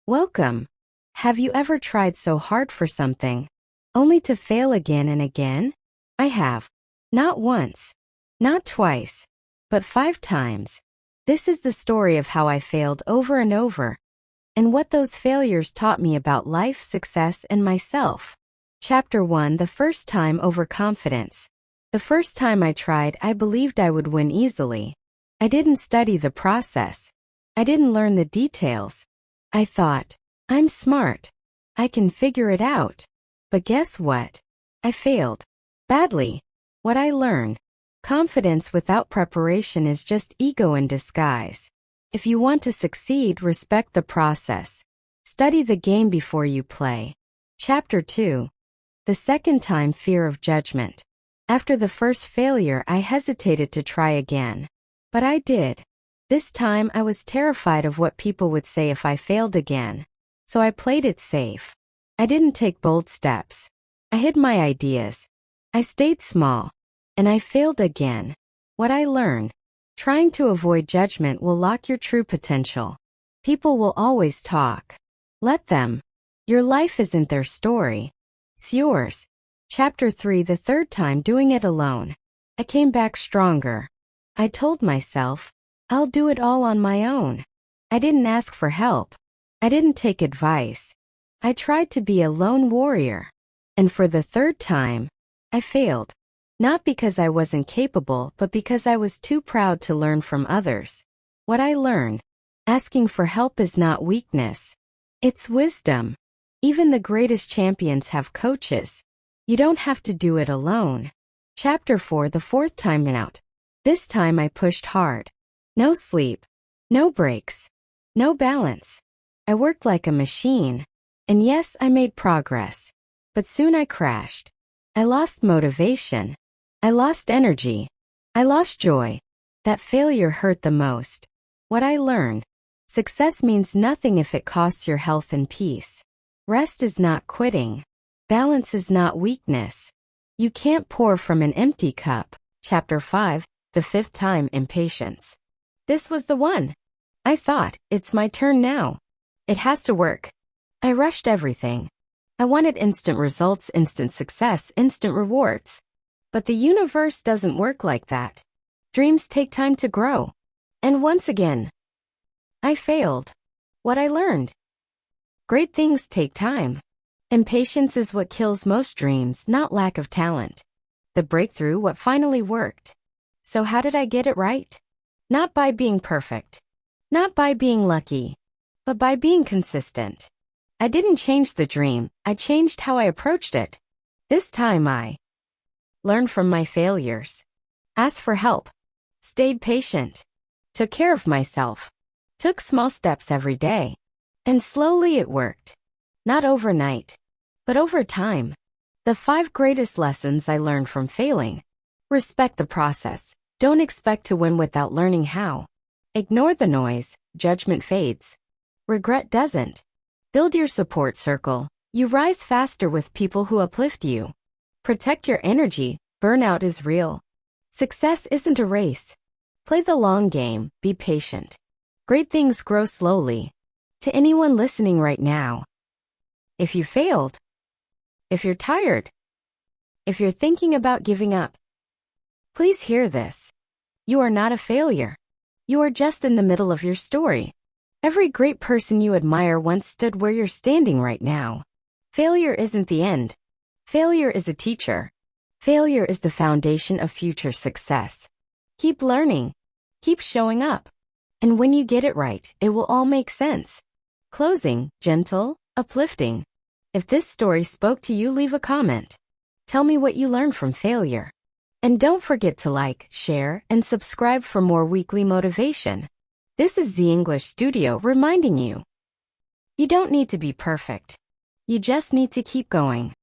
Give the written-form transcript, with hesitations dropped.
Welcome. Have you ever tried so hard for something, only to fail again and again? I have. Not once, not twice, but 5 times. This is the story of how I failed over and over, and what those failures taught me about life, success, and myself. Chapter 1: The first time overconfidence. The first time I tried, I believed I would win easily. I didn't study the process. I didn't learn the details. I thought, I'm smart. I can figure it out. But guess what? I failed. Badly. What I learned: confidence without preparation is just ego in disguise. If you want to succeed, respect the process. Study the game before you play. Chapter 2: The second time, fear of judgment. After the first failure, I hesitated to try again. But I did. This time I was terrified of what people would say if I failed again. So I played it safe. I didn't take bold steps. I hid my ideas. I stayed small. And I failed again. What I learned: trying to avoid judgment will lock your true potential. People will always talk. Let them. Your life isn't their story. It's yours. Chapter 3: The third time, doing it alone. I came back stronger. I told myself, I'll do it all on my own. I didn't ask for help. I didn't take advice. I tried to be a lone warrior. And for the third time, I failed. Not because I wasn't capable, but because I was too proud to learn from others. What I learned: asking for help is not weakness. It's wisdom. Even the greatest champions have coaches. You don't have to do it alone. Chapter 4: The fourth time out. This time I pushed hard. No sleep. No breaks. No balance. I worked like a machine. And yes, I made progress. But soon I crashed. I lost motivation. I lost energy. I lost joy. That failure hurt the most. What I learned: success means nothing if it costs your health and peace. Rest is not quitting. Balance is not weakness. You can't pour from an empty cup. Chapter 5: The fifth time, impatience. This was the one. I thought, it's my turn now. It has to work. I rushed everything. I wanted instant results, instant success, instant rewards. But the universe doesn't work like that. Dreams take time to grow. And once again, I failed. What I learned: great things take time. Impatience is what kills most dreams, not lack of talent. The breakthrough, what finally worked. So how did I get it right? Not by being perfect. Not by being lucky. But by being consistent. I didn't change the dream, I changed how I approached it. This time I learned from my failures. Asked for help. Stayed patient. Took care of myself. Took small steps every day. And slowly it worked. Not overnight, but over time. The 5 greatest lessons I learned from failing. Respect the process. Don't expect to win without learning how. Ignore the noise. Judgment fades. Regret doesn't. Build your support circle. You rise faster with people who uplift you. Protect your energy. Burnout is real. Success isn't a race. Play the long game. Be patient. Great things grow slowly. To anyone listening right now: if you failed, if you're tired, if you're thinking about giving up, please hear this. You are not a failure. You are just in the middle of your story. Every great person you admire once stood where you're standing right now. Failure isn't the end. Failure is a teacher. Failure is the foundation of future success. Keep learning. Keep showing up. And when you get it right, it will all make sense. Closing: gentle, uplifting. If this story spoke to you, leave a comment. Tell me what you learned from failure. And don't forget to like, share, and subscribe for more weekly motivation. This is the English Studio reminding you: you don't need to be perfect. You just need to keep going.